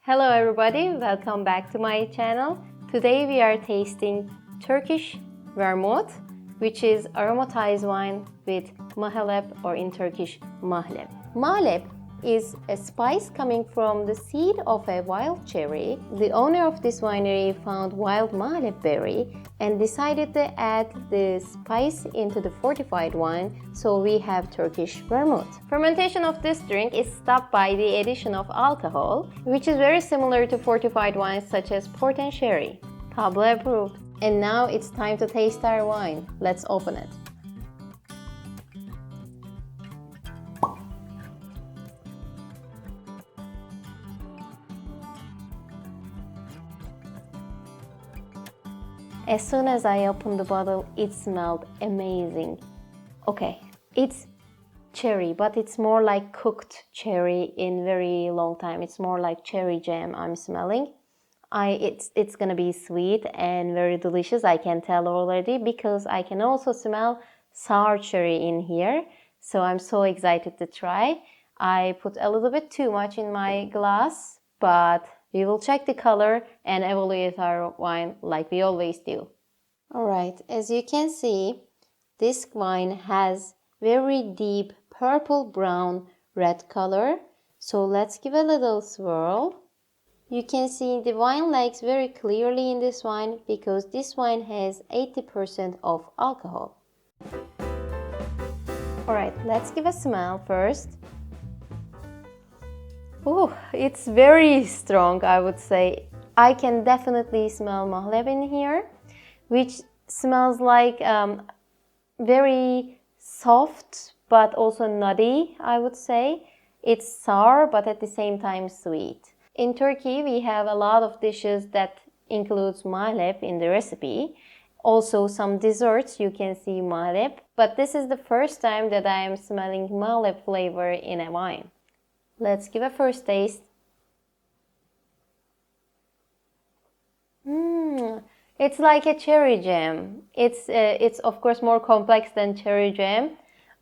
Hello everybody, welcome back to my channel. Today we are tasting Turkish Vermouth, which is aromatized wine with Mahaleb, or in Turkish Mahaleb. Mahaleb is a spice coming from the seed of a wild cherry. The owner of this winery found wild Mahaleb berry and decided to add the spice into the fortified wine, so we have Turkish Vermouth. Fermentation of this drink is stopped by the addition of alcohol, which is very similar to fortified wines such as port and sherry. Pablo approved. And now it's time to taste our wine. Let's open it. As soon as I opened the bottle, it smelled amazing. Okay, it's cherry, but it's more like cooked cherry in very long time. It's more like cherry jam I'm smelling. It's gonna be sweet and very delicious, I can tell already, because I can also smell sour cherry in here. So I'm so excited to try. I put a little bit too much in my glass, but we will check the color and evaluate our wine like we always do. Alright, as you can see, this wine has very deep purple, brown, red color. So let's give a little swirl. You can see the wine legs very clearly in this wine because this wine has 80% of alcohol. Alright, let's give a smell first. Oh, it's very strong, I would say. I can definitely smell Mahaleb in here, which smells like very soft but also nutty, I would say. It's sour but at the same time sweet. In Turkey, we have a lot of dishes that includes Mahaleb in the recipe. Also some desserts you can see Mahaleb, but this is the first time that I am smelling Mahaleb flavor in a wine. Let's give a first taste. It's like a cherry jam. It's of course more complex than cherry jam,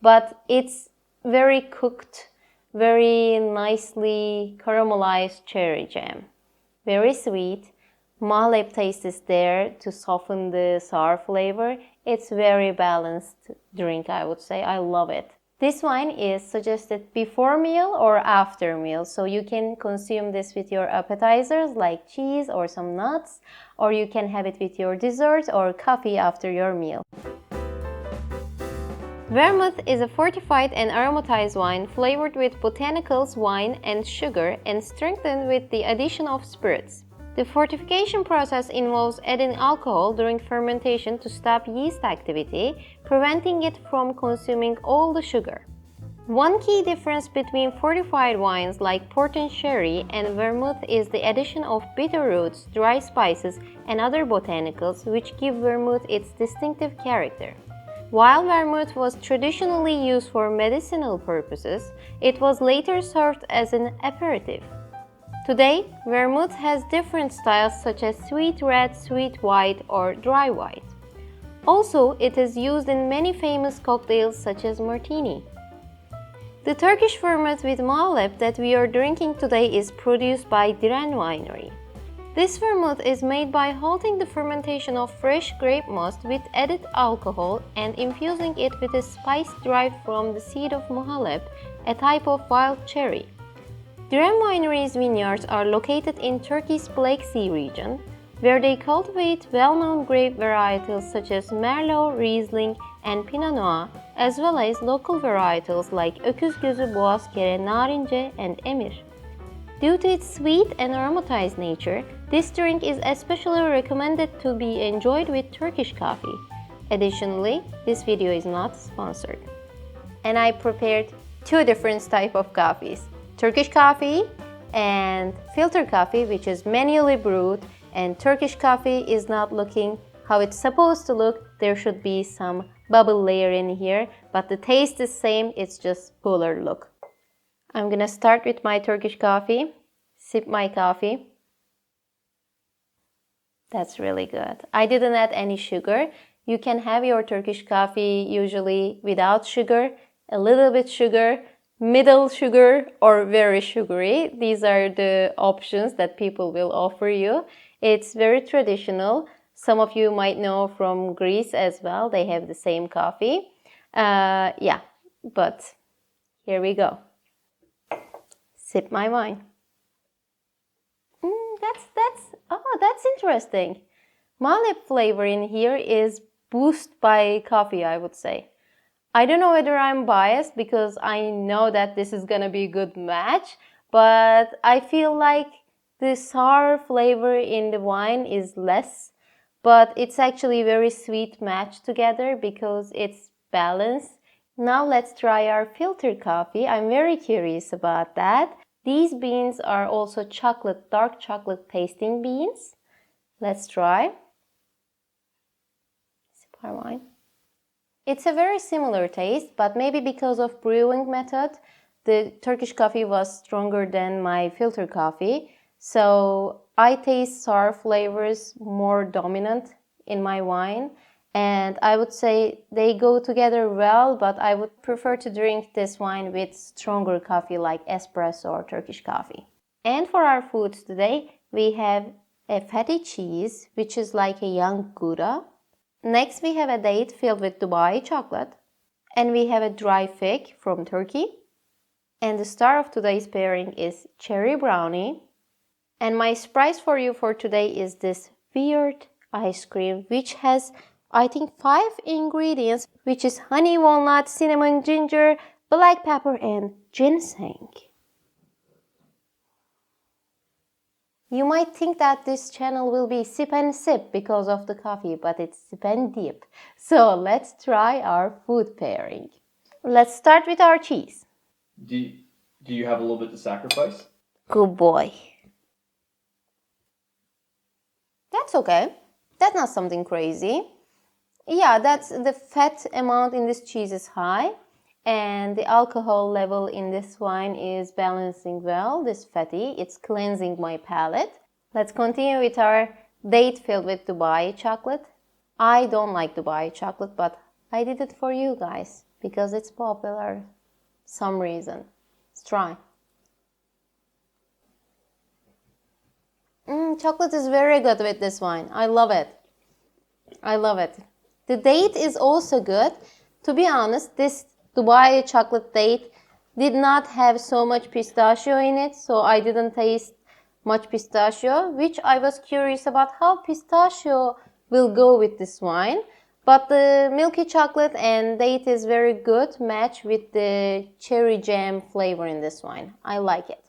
but it's very cooked, very nicely caramelized cherry jam. Very sweet. Mahaleb taste is there to soften the sour flavor. It's very balanced drink, I would say. I love it. This wine is suggested before meal or after meal, so you can consume this with your appetizers like cheese or some nuts, or you can have it with your dessert or coffee after your meal. Vermouth is a fortified and aromatized wine flavored with botanicals, wine, and sugar, and strengthened with the addition of spirits. The fortification process involves adding alcohol during fermentation to stop yeast activity, preventing it from consuming all the sugar. One key difference between fortified wines like port and sherry and vermouth is the addition of bitter roots, dry spices, and other botanicals, which give vermouth its distinctive character. While vermouth was traditionally used for medicinal purposes, it was later served as an aperitif. Today, vermouth has different styles such as sweet red, sweet white, or dry white. Also, it is used in many famous cocktails such as martini. The Turkish vermouth with Mahaleb that we are drinking today is produced by Diren Winery. This vermouth is made by halting the fermentation of fresh grape must with added alcohol and infusing it with a spice derived from the seed of Mahaleb, a type of wild cherry. Diren Winery's vineyards are located in Turkey's Black Sea region, where they cultivate well-known grape varietals such as Merlot, Riesling, and Pinot Noir, as well as local varietals like Öküz Gözü, Boğazkere, Narince, and Emir. Due to its sweet and aromatized nature, this drink is especially recommended to be enjoyed with Turkish coffee. Additionally, this video is not sponsored. And I prepared two different types of coffees. Turkish coffee and filter coffee, which is manually brewed, and Turkish coffee is not looking how it's supposed to look. There should be some bubble layer in here, but the taste is same, it's just cooler look. I'm gonna start with my Turkish coffee, sip my coffee. That's really good. I didn't add any sugar. You can have your Turkish coffee usually without sugar, a little bit sugar, middle sugar, or very sugary. These are the options that people will offer you. It's very traditional. Some of you might know from Greece as well. They have the same coffee. Yeah, but here we go. Sip my wine. That's interesting. Mahaleb flavor in here is boosted by coffee, I would say. I don't know whether I'm biased because I know that this is gonna be a good match, but I feel like the sour flavor in the wine is less, but it's actually a very sweet match together because it's balanced. Now let's try our filtered coffee. I'm very curious about that. These beans are also chocolate, dark chocolate tasting beans. Let's try. Sip our wine. It's a very similar taste, but maybe because of brewing method, the Turkish coffee was stronger than my filter coffee. So I taste sour flavors more dominant in my wine. And I would say they go together well, but I would prefer to drink this wine with stronger coffee like espresso or Turkish coffee. And for our foods today, we have a fatty cheese, which is like a young Gouda. Next, we have a date filled with Dubai chocolate. And we have a dry fig from Turkey. And the star of today's pairing is cherry brownie. And my surprise for you for today is this weird ice cream, which has, I think, 5 ingredients, which is honey, walnut, cinnamon, ginger, black pepper, and ginseng. You might think that this channel will be sip and sip because of the coffee, but it's sip and dip. So let's try our food pairing. Let's start with our cheese. Do you have a little bit to sacrifice? Good boy. That's okay. That's not something crazy. Yeah, that's the fat amount in this cheese is high. And the alcohol level in this wine is balancing well, this fatty. It's cleansing my palate. Let's continue with our date filled with Dubai chocolate. I don't like Dubai chocolate, but I did it for you guys because it's popular. Some reason. Let's try. Chocolate is very good with this wine. I love it. I love it. The date is also good. To be honest, this Dubai chocolate date did not have so much pistachio in it, so I didn't taste much pistachio, which I was curious about how pistachio will go with this wine. But the milky chocolate and date is very good match with the cherry jam flavor in this wine. I like it.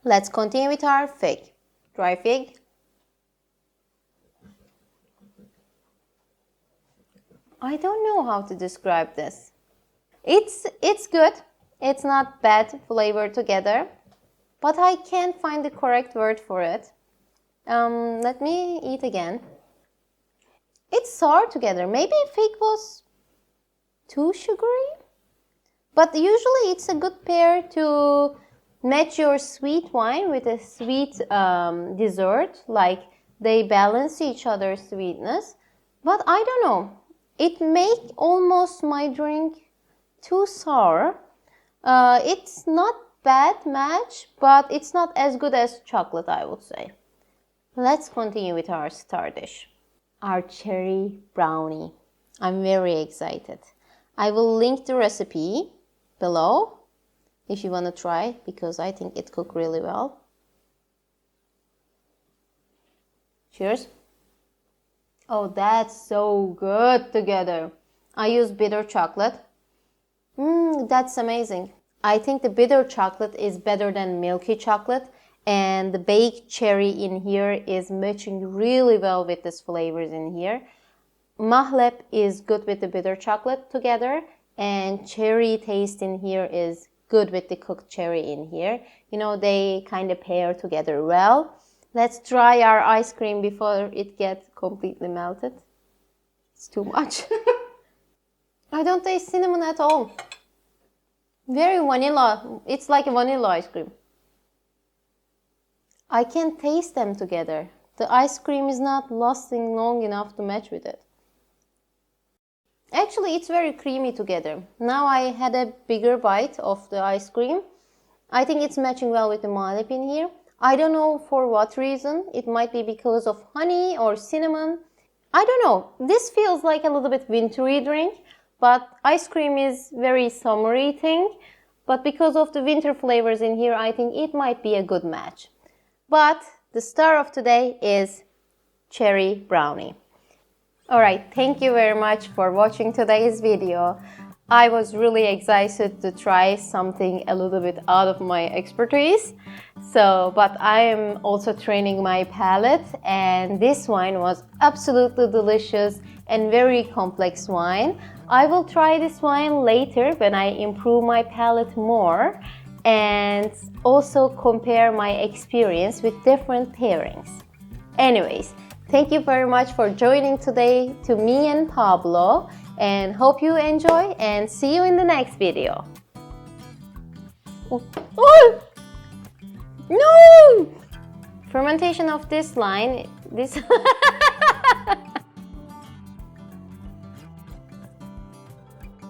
Let's continue with our fig. Dry fig. I don't know how to describe this. It's good. It's not bad flavor together, but I can't find the correct word for it. Let me eat again. It's sour together. Maybe fig was too sugary, but usually it's a good pair to match your sweet wine with a sweet dessert. Like they balance each other's sweetness, but I don't know. It make almost my drink too sour. It's not bad match, but it's not as good as chocolate, I would say. Let's continue with our star dish. Our cherry brownie. I'm very excited. I will link the recipe below if you want to try, because I think it cooked really well. Cheers. Oh, that's so good together. I use bitter chocolate. That's amazing. I think the bitter chocolate is better than milky chocolate, and the baked cherry in here is matching really well with these flavors in here. Mahaleb is good with the bitter chocolate together, and cherry taste in here is good with the cooked cherry in here. You know, they kind of pair together well. Let's try our ice cream before it gets completely melted. It's too much. I don't taste cinnamon at all. Very vanilla. It's like a vanilla ice cream. I can't taste them together. The ice cream is not lasting long enough to match with it. Actually, it's very creamy together. Now I had a bigger bite of the ice cream. I think it's matching well with the Mahaleb in here. I don't know for what reason. It might be because of honey or cinnamon. I don't know. This feels like a little bit wintry drink, but ice cream is very summery thing. But because of the winter flavors in here, I think it might be a good match. But the star of today is cherry brownie. Alright, thank you very much for watching today's video. I was really excited to try something a little bit out of my expertise. But I am also training my palate, and this wine was absolutely delicious and very complex wine. I will try this wine later when I improve my palate more and also compare my experience with different pairings. Anyways, thank you very much for joining today to me and Pablo, and hope you enjoy and see you in the next video. Oh! No! Fermentation of this line,